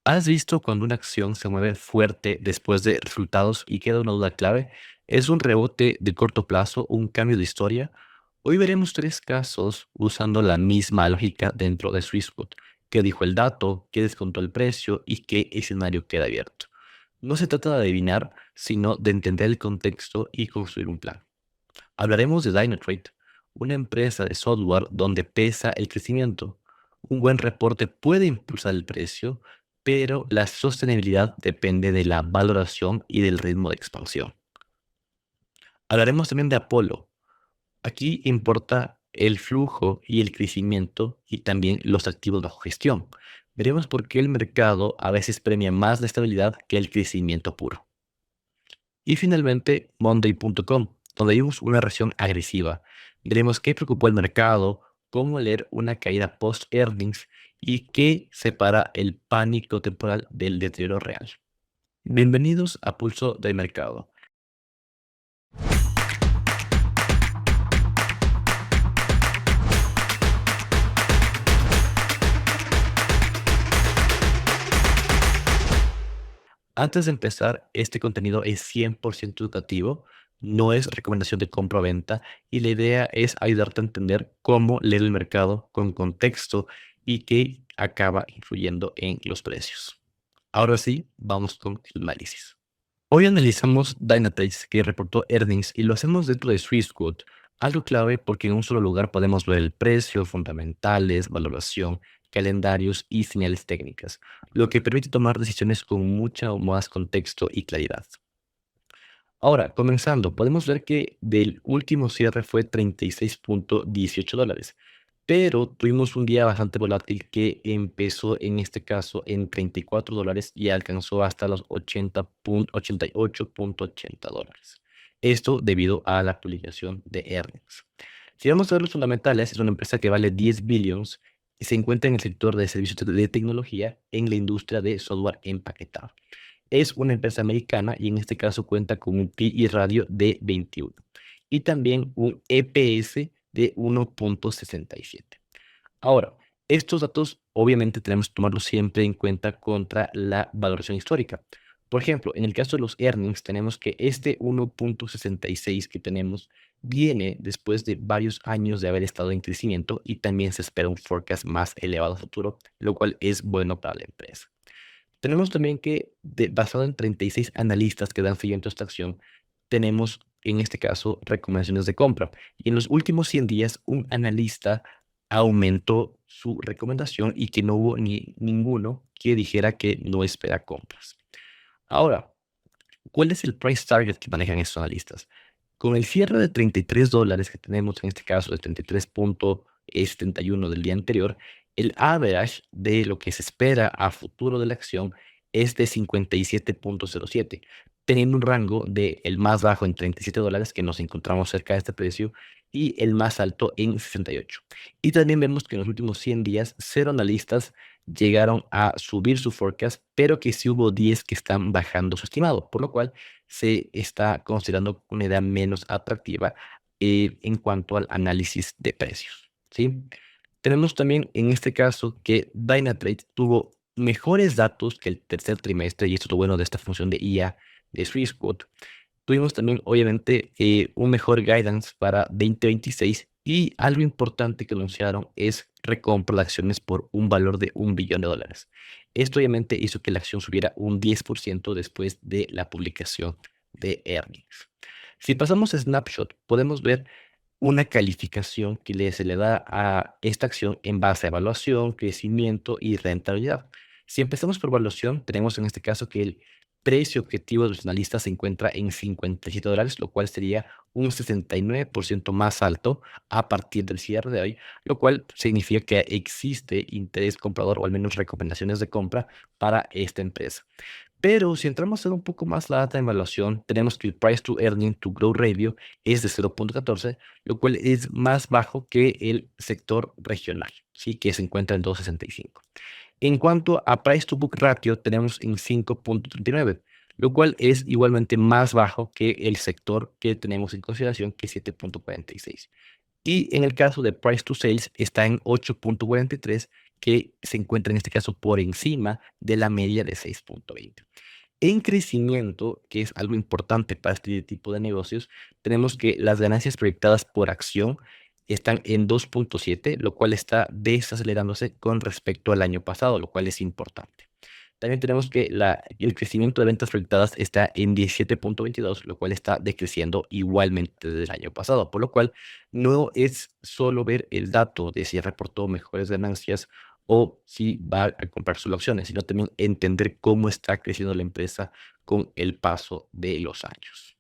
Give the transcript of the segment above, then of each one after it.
¿Has visto cuando una acción se mueve fuerte después de resultados y queda una duda clave? ¿Es un rebote de corto plazo, un cambio de historia? Hoy veremos tres casos usando la misma lógica dentro de Swissquote. ¿Qué dijo el dato? ¿Qué descontó el precio? ¿Y qué escenario queda abierto? No se trata de adivinar, sino de entender el contexto y construir un plan. Hablaremos de Dynatrade, una empresa de software donde pesa el crecimiento. Un buen reporte puede impulsar el precio, pero la sostenibilidad depende de la valoración y del ritmo de expansión. Hablaremos también de Apolo. Aquí importa el flujo y el crecimiento y también los activos bajo gestión. Veremos por qué el mercado a veces premia más la estabilidad que el crecimiento puro. Y finalmente, Monday.com, donde vimos una reacción agresiva. Veremos qué preocupó al mercado, cómo leer una caída post-earnings y qué separa el pánico temporal del deterioro real. Bienvenidos a Pulso del Mercado. Antes de empezar, este contenido es 100% educativo, no es recomendación de compra o venta, y la idea es ayudarte a entender cómo leer el mercado con contexto y qué acaba influyendo en los precios. Ahora sí, vamos con el análisis. Hoy analizamos Dynatrace, que reportó earnings, y lo hacemos dentro de Swissquote, algo clave porque en un solo lugar podemos ver el precio, fundamentales, valoración, calendarios y señales técnicas, lo que permite tomar decisiones con mucho más contexto y claridad. Ahora, comenzando, podemos ver que del último cierre fue $36.18, pero tuvimos un día bastante volátil que empezó en este caso en $34 y alcanzó hasta los 88.80 dólares. Esto debido a la publicación de earnings. Si vamos a ver los fundamentales, es una empresa que vale 10 billions y se encuentra en el sector de servicios de tecnología en la industria de software empaquetado. Es una empresa americana y en este caso cuenta con un PI radio de 21 y también un EPS de 1.67. Ahora, estos datos obviamente tenemos que tomarlos siempre en cuenta contra la valoración histórica. Por ejemplo, en el caso de los earnings, tenemos que este 1.66 que tenemos viene después de varios años de haber estado en crecimiento y también se espera un forecast más elevado a futuro, lo cual es bueno para la empresa. Tenemos también que, basado en 36 analistas que dan seguimiento a esta acción, tenemos en este caso recomendaciones de compra. Y en los últimos 100 días, un analista aumentó su recomendación y que no hubo ninguno que dijera que no espera compras. Ahora, ¿cuál es el price target que manejan estos analistas? Con el cierre de $33 que tenemos en este caso, de 33.71 del día anterior, el average de lo que se espera a futuro de la acción es de 57.07, teniendo un rango de el más bajo en $37, que nos encontramos cerca de este precio, y el más alto en 68. Y también vemos que en los últimos 100 días, cero analistas llegaron a subir su forecast, pero que sí hubo 10 que están bajando su estimado, por lo cual se está considerando una idea menos atractiva en cuanto al análisis de precios, ¿sí? Tenemos también en este caso que Dynatrade tuvo mejores datos que el tercer trimestre, y esto es lo bueno de esta función de IA de Swissquote. Tuvimos también, obviamente, un mejor guidance para 2026 y algo importante que anunciaron es recompra de acciones por un valor de $1 billón. Esto obviamente hizo que la acción subiera un 10% después de la publicación de earnings. Si pasamos a Snapshot, podemos ver una calificación que se le da a esta acción en base a evaluación, crecimiento y rentabilidad. Si empezamos por evaluación, tenemos en este caso que el precio objetivo de los analistas se encuentra en $57, lo cual sería un 69% más alto a partir del cierre de hoy, lo cual significa que existe interés comprador o al menos recomendaciones de compra para esta empresa. Pero si entramos a un poco más la data de evaluación, tenemos que el Price to Earning to Growth Ratio es de 0.14, lo cual es más bajo que el sector regional, ¿sí? Que se encuentra en 2.65. En cuanto a Price to Book Ratio, tenemos en 5.39, lo cual es igualmente más bajo que el sector que tenemos en consideración, que es 7.46. Y en el caso de Price to Sales está en 8.43, que se encuentra en este caso por encima de la media de 6.20. En crecimiento, que es algo importante para este tipo de negocios, tenemos que las ganancias proyectadas por acción están en 2.7, lo cual está desacelerándose con respecto al año pasado, lo cual es importante. También tenemos que el crecimiento de ventas proyectadas está en 17.22, lo cual está decreciendo igualmente del año pasado, por lo cual no es solo ver el dato de si reportó mejores ganancias o si va a comprar sus acciones, sino también entender cómo está creciendo la empresa con el paso de los años.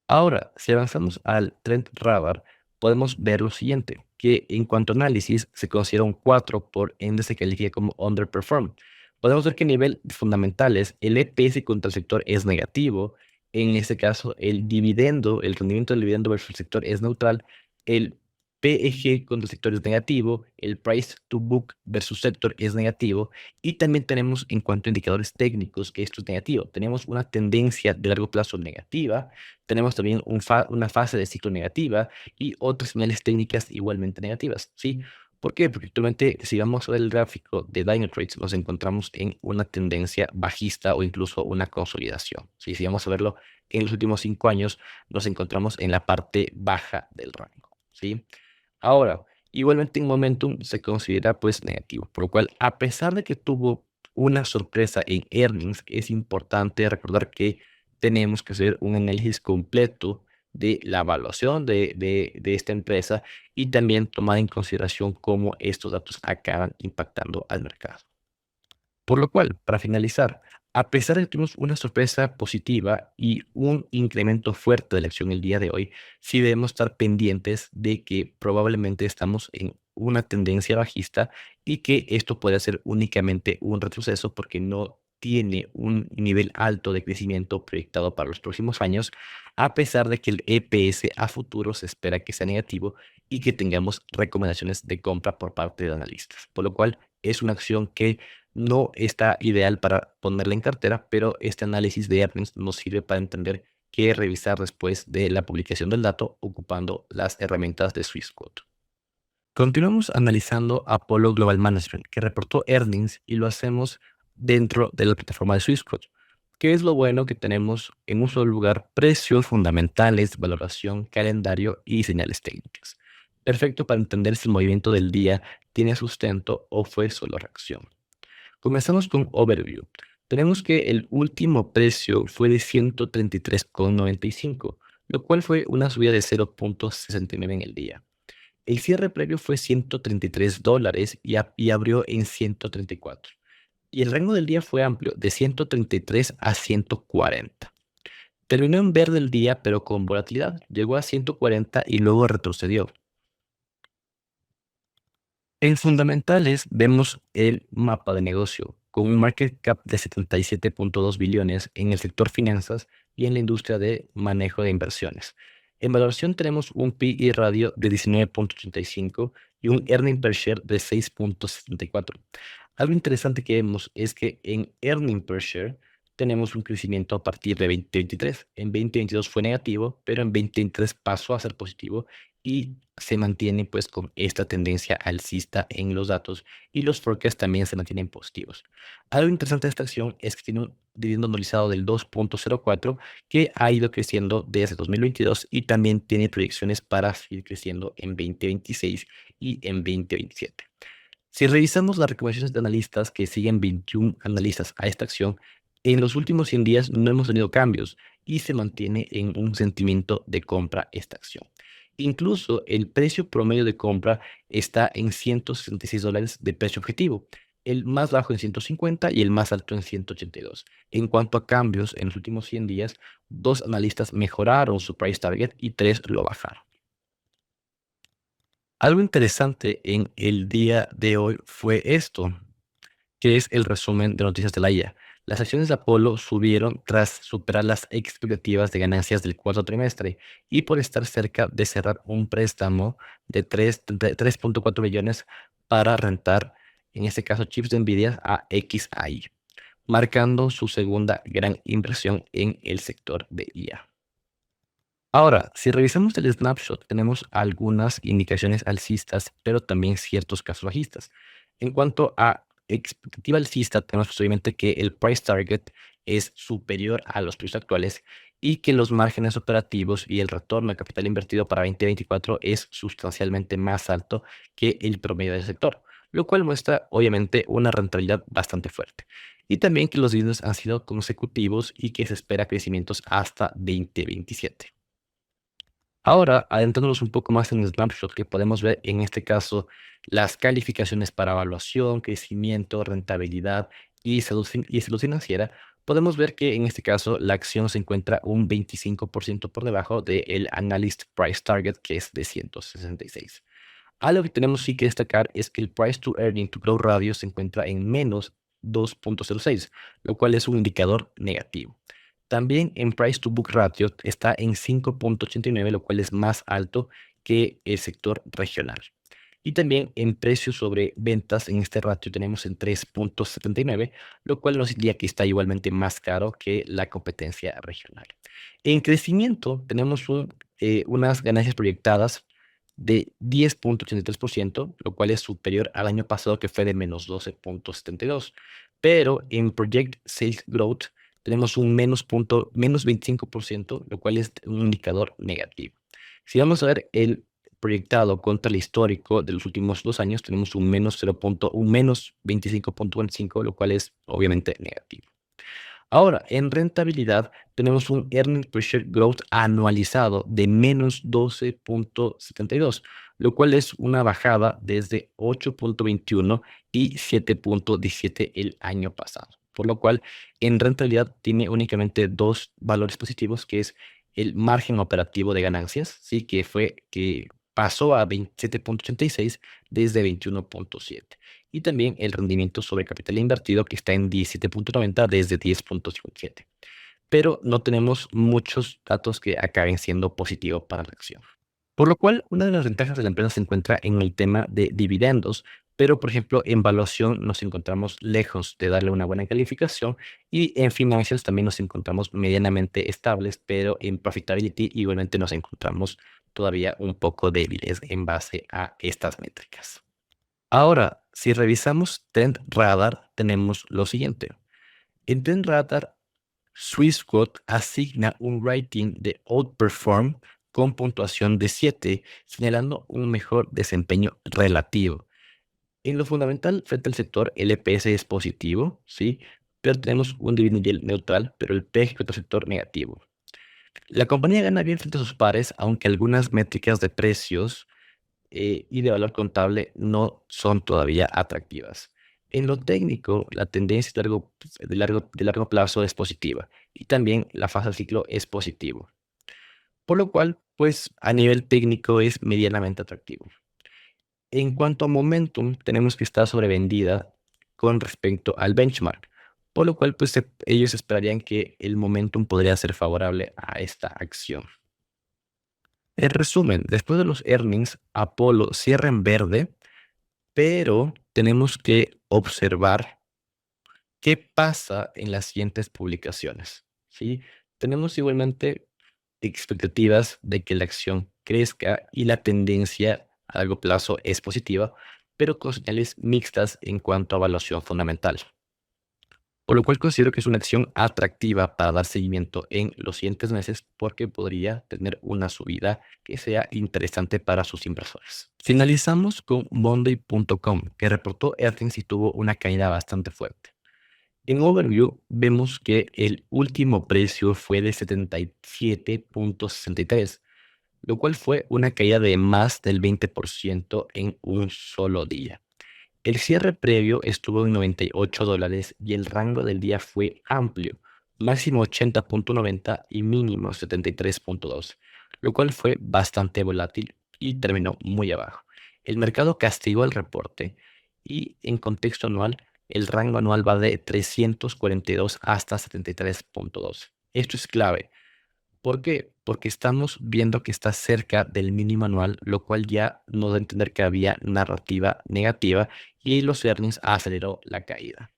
Ahora, si avanzamos al Trend Radar, podemos ver lo siguiente, que en cuanto a análisis se considera un 4 por ende se califica como underperform. Podemos ver que a nivel fundamentales el EPS contra el sector es negativo, en este caso el rendimiento del dividendo versus el sector es neutral, el PEG contra el sector es negativo, el price to book versus sector es negativo y también tenemos en cuanto a indicadores técnicos que esto es negativo. Tenemos una tendencia de largo plazo negativa, tenemos también una fase de ciclo negativa y otras señales técnicas igualmente negativas, ¿sí? ¿Por qué? Porque actualmente, si vamos a ver el gráfico de Dynatrace, nos encontramos en una tendencia bajista o incluso una consolidación, ¿sí? Si vamos a verlo en los últimos 5 años, nos encontramos en la parte baja del rango, ¿sí? Ahora, igualmente en Momentum se considera pues negativo, por lo cual a pesar de que tuvo una sorpresa en earnings, es importante recordar que tenemos que hacer un análisis completo de la evaluación de esta empresa y también tomar en consideración cómo estos datos acaban impactando al mercado. Por lo cual, para finalizar, a pesar de que tuvimos una sorpresa positiva y un incremento fuerte de la acción el día de hoy, sí debemos estar pendientes de que probablemente estamos en una tendencia bajista y que esto puede ser únicamente un retroceso porque no tiene un nivel alto de crecimiento proyectado para los próximos años, a pesar de que el EPS a futuro se espera que sea negativo y que tengamos recomendaciones de compra por parte de analistas. Por lo cual, es una acción que no está ideal para ponerla en cartera, pero este análisis de earnings nos sirve para entender qué revisar después de la publicación del dato ocupando las herramientas de Swissquote. Continuamos analizando Apollo Global Management, que reportó earnings y lo hacemos dentro de la plataforma de Swissquote. ¿Qué es lo bueno que tenemos en un solo lugar? Precios fundamentales, valoración, calendario y señales técnicas. Perfecto para entender si el movimiento del día tiene sustento o fue solo reacción. Comenzamos con Overview. Tenemos que el último precio fue de 133,95, lo cual fue una subida de 0.69 en el día. El cierre previo fue $133 y abrió en 134. Y el rango del día fue amplio, de 133 a 140. Terminó en verde el día, pero con volatilidad. Llegó a 140 y luego retrocedió. En fundamentales vemos el mapa de negocio con un market cap de 77.2 billones en el sector finanzas y en la industria de manejo de inversiones. En valoración tenemos un P/E radio de 19.85 y un earning per share de 6.74. Algo interesante que vemos es que en earning per share tenemos un crecimiento a partir de 2023. En 2022 fue negativo, pero en 2023 pasó a ser positivo y se mantiene pues con esta tendencia alcista en los datos y los forecasts también se mantienen positivos. Algo interesante de esta acción es que tiene un dividendo anualizado del 2.04 que ha ido creciendo desde 2022 y también tiene proyecciones para seguir creciendo en 2026 y en 2027. Si revisamos las recomendaciones de analistas que siguen 21 analistas a esta acción, en los últimos 100 días no hemos tenido cambios y se mantiene en un sentimiento de compra esta acción. Incluso el precio promedio de compra está en $166 de precio objetivo, el más bajo en 150 y el más alto en 182. En cuanto a cambios en los últimos 100 días, 2 analistas mejoraron su price target y 3 lo bajaron. Algo interesante en el día de hoy fue esto, que es el resumen de noticias de la IA. Las acciones de Apolo subieron tras superar las expectativas de ganancias del cuarto trimestre y por estar cerca de cerrar un préstamo de 3.4 billones para rentar, en este caso, chips de Nvidia a XAI, marcando su segunda gran inversión en el sector de IA. Ahora, si revisamos el snapshot, tenemos algunas indicaciones alcistas, pero también ciertos casos bajistas. En cuanto a expectativa alcista, tenemos pues, obviamente que el price target es superior a los precios actuales y que los márgenes operativos y el retorno de capital invertido para 2024 es sustancialmente más alto que el promedio del sector, lo cual muestra obviamente una rentabilidad bastante fuerte. Y también que los dividendos han sido consecutivos y que se espera crecimientos hasta 2027. Ahora, adentrándonos un poco más en el snapshot, que podemos ver en este caso las calificaciones para evaluación, crecimiento, rentabilidad y salud financiera, podemos ver que en este caso la acción se encuentra un 25% por debajo del Analyst Price Target, que es de 166. Algo que tenemos sí que destacar es que el Price to Earning to Growth Radio se encuentra en menos 2.06, lo cual es un indicador negativo. También en Price to Book Ratio está en 5.89, lo cual es más alto que el sector regional. Y también en precios sobre ventas, en este ratio tenemos en 3.79, lo cual nos diría que está igualmente más caro que la competencia regional. En crecimiento tenemos unas ganancias proyectadas de 10.83%, lo cual es superior al año pasado que fue de menos 12.72. Pero en Project Sales Growth tenemos un menos 25%, lo cual es un indicador negativo. Si vamos a ver el proyectado contra el histórico de los últimos 2 años, tenemos un menos 25.25, lo cual es obviamente negativo. Ahora, en rentabilidad tenemos un Earnings per Share Growth anualizado de menos 12.72, lo cual es una bajada desde 8.21 y 7.17 el año pasado. Por lo cual, en rentabilidad tiene únicamente dos valores positivos, que es el margen operativo de ganancias, ¿sí? que pasó a 27.86 desde 21.7, y también el rendimiento sobre capital invertido, que está en 17.90 desde 10.57. Pero no tenemos muchos datos que acaben siendo positivos para la acción. Por lo cual, una de las ventajas de la empresa se encuentra en el tema de dividendos, pero por ejemplo, en valuación nos encontramos lejos de darle una buena calificación, y en financials también nos encontramos medianamente estables, pero en profitability igualmente nos encontramos todavía un poco débiles en base a estas métricas. Ahora, si revisamos Trend Radar, tenemos lo siguiente. En Trend Radar, Swissquote asigna un rating de Outperform con puntuación de 7, señalando un mejor desempeño relativo. En lo fundamental, frente al sector, el EPS es positivo, ¿sí? Pero tenemos un dividend yield neutral, pero el PEG frente al sector negativo. La compañía gana bien frente a sus pares, aunque algunas métricas de precios y de valor contable no son todavía atractivas. En lo técnico, la tendencia de largo plazo es positiva, y también la fase del ciclo es positivo, por lo cual, pues a nivel técnico es medianamente atractivo. En cuanto a momentum, tenemos que estar sobrevendida con respecto al benchmark, por lo cual, pues ellos esperarían que el momentum podría ser favorable a esta acción. En resumen, después de los earnings, Apolo cierra en verde, pero tenemos que observar qué pasa en las siguientes publicaciones, ¿sí? Tenemos igualmente expectativas de que la acción crezca y la tendencia a largo plazo es positiva, pero con señales mixtas en cuanto a evaluación fundamental. Por lo cual considero que es una acción atractiva para dar seguimiento en los siguientes meses, porque podría tener una subida que sea interesante para sus inversores. Finalizamos con Monday.com, que reportó earnings y tuvo una caída bastante fuerte. En Overview vemos que el último precio fue de 77.63, lo cual fue una caída de más del 20% en un solo día. El cierre previo estuvo en $98 y el rango del día fue amplio, máximo 80.90 y mínimo 73.2, lo cual fue bastante volátil y terminó muy abajo. El mercado castigó el reporte, y en contexto anual, el rango anual va de 342 hasta 73.2. Esto es clave. ¿Por qué? Porque estamos viendo que está cerca del mínimo anual, lo cual ya nos da a entender que había narrativa negativa, y los earnings aceleró la caída.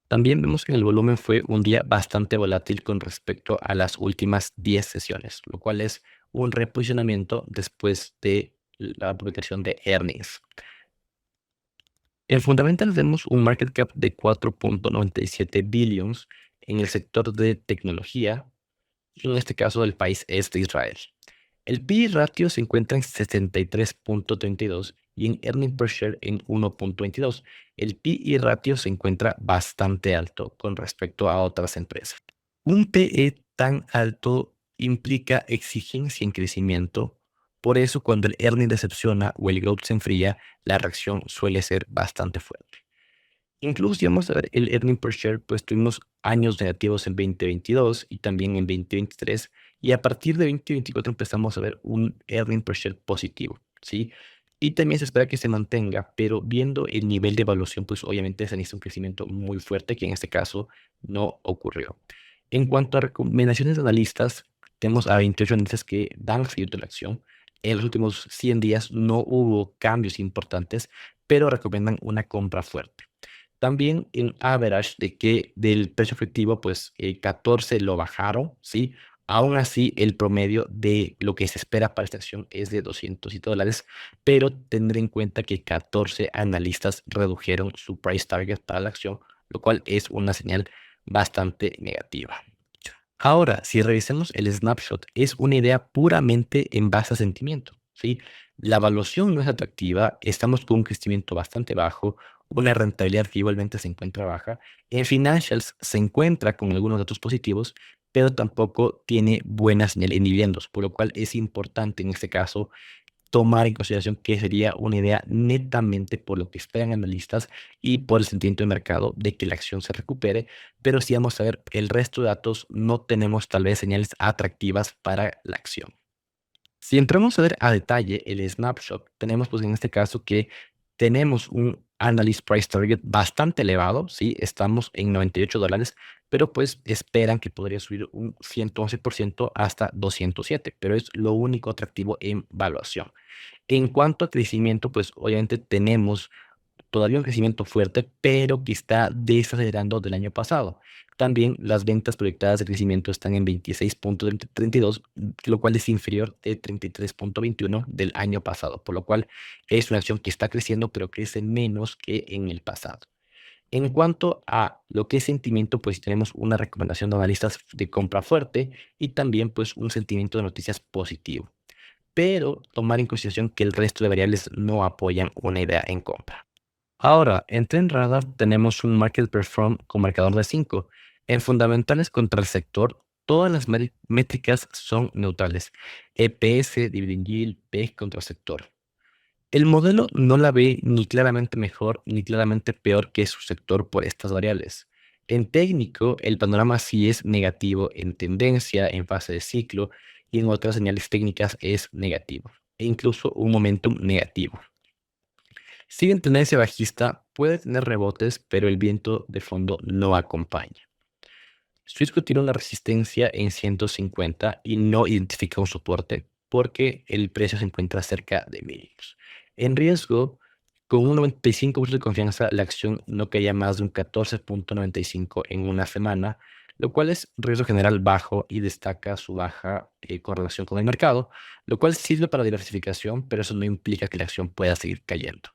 También vemos que el volumen fue un día bastante volátil con respecto a las últimas 10 sesiones, lo cual es un reposicionamiento después de la publicación de earnings. En Fundamental vemos un market cap de 4.97 billions en el sector de tecnología, y en este caso el país es de Israel. El PE ratio se encuentra en 63.32 y en earning per share en 1.22. El PE ratio se encuentra bastante alto con respecto a otras empresas. Un PE tan alto implica exigencia en crecimiento. Por eso, cuando el earning decepciona o el growth se enfría, la reacción suele ser bastante fuerte. Incluso si vamos a ver el earning per share, pues tuvimos años negativos en 2022 y también en 2023, y a partir de 2024 empezamos a ver un earning per share positivo, ¿sí? Y también se espera que se mantenga, pero viendo el nivel de evaluación, pues obviamente se necesita un crecimiento muy fuerte, que en este caso no ocurrió. En cuanto a recomendaciones de analistas, tenemos a 28 analistas que dan seguimiento a la acción. En los últimos 100 días no hubo cambios importantes, pero recomiendan una compra fuerte. También en average de que del precio efectivo, pues 14 lo bajaron, ¿sí? Aún así, el promedio de lo que se espera para esta acción es de $207, pero tendré en cuenta que 14 analistas redujeron su price target para la acción, lo cual es una señal bastante negativa. Ahora, si revisamos el snapshot, es una idea puramente en base a sentimiento, ¿sí? La evaluación no es atractiva, estamos con un crecimiento bastante bajo, una rentabilidad que igualmente se encuentra baja. En financials se encuentra con algunos datos positivos, pero tampoco tiene buena señal en dividendos, por lo cual es importante en este caso tomar en consideración que sería una idea netamente por lo que esperan analistas y por el sentimiento de mercado de que la acción se recupere, pero si vamos a ver el resto de datos, no tenemos tal vez señales atractivas para la acción. Si entramos a ver a detalle el snapshot, tenemos pues en este caso que tenemos un analyst price target bastante elevado, ¿sí? Estamos en $98, pero pues esperan que podría subir un 111% hasta 207, pero es lo único atractivo en valuación. En cuanto a crecimiento, pues obviamente tenemos todavía un crecimiento fuerte, pero que está desacelerando del año pasado. También las ventas proyectadas de crecimiento están en 26.32, lo cual es inferior de 33.21 del año pasado, por lo cual es una acción que está creciendo, pero crece menos que en el pasado. En cuanto a lo que es sentimiento, pues tenemos una recomendación de analistas de compra fuerte y también pues un sentimiento de noticias positivo, pero tomar en consideración que el resto de variables no apoyan una idea en compra. Ahora, en Trend Radar tenemos un Market Perform con marcador de 5. En fundamentales contra el sector, todas las métricas son neutrales. EPS, Dividend Yield, PEG contra el sector. El modelo no la ve ni claramente mejor ni claramente peor que su sector por estas variables. En técnico, el panorama sí es negativo en tendencia, en fase de ciclo y en otras señales técnicas es negativo, e incluso un momentum negativo. Sigue en tendencia bajista, puede tener rebotes, pero el viento de fondo no acompaña. Swissquote tiene una resistencia en 150 y no identifica un soporte porque el precio se encuentra cerca de mínimos. En riesgo, con un 95% de confianza, la acción no caía más de un 14.95 en una semana, lo cual es riesgo general bajo y destaca su baja correlación con el mercado, lo cual sirve para diversificación, pero eso no implica que la acción pueda seguir cayendo.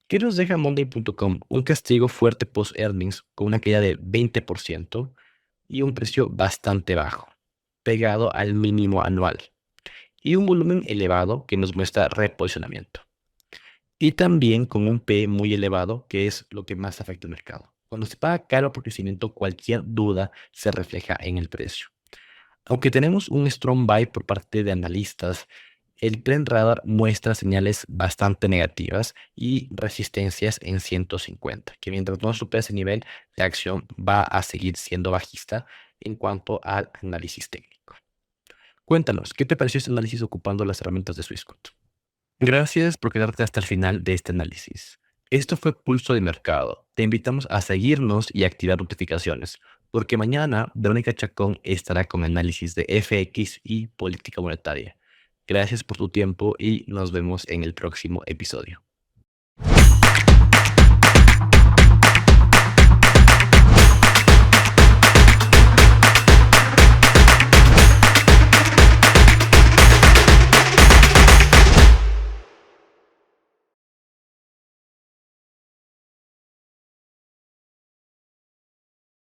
¿Qué nos deja Monday.com? Un castigo fuerte post-earnings con una caída de 20% y un precio bastante bajo, pegado al mínimo anual, y un volumen elevado que nos muestra reposicionamiento. Y también con un P muy elevado, que es lo que más afecta al mercado. Cuando se paga caro por crecimiento, cualquier duda se refleja en el precio. Aunque tenemos un strong buy por parte de analistas, el Trend Radar muestra señales bastante negativas y resistencias en 150, que mientras no supere ese nivel, la acción va a seguir siendo bajista en cuanto al análisis técnico. Cuéntanos, ¿qué te pareció este análisis ocupando las herramientas de Swissquote? Gracias por quedarte hasta el final de este análisis. Esto fue Pulso de Mercado. Te invitamos a seguirnos y activar notificaciones, porque mañana Verónica Chacón estará con análisis de FX y política monetaria. Gracias por tu tiempo y nos vemos en el próximo episodio.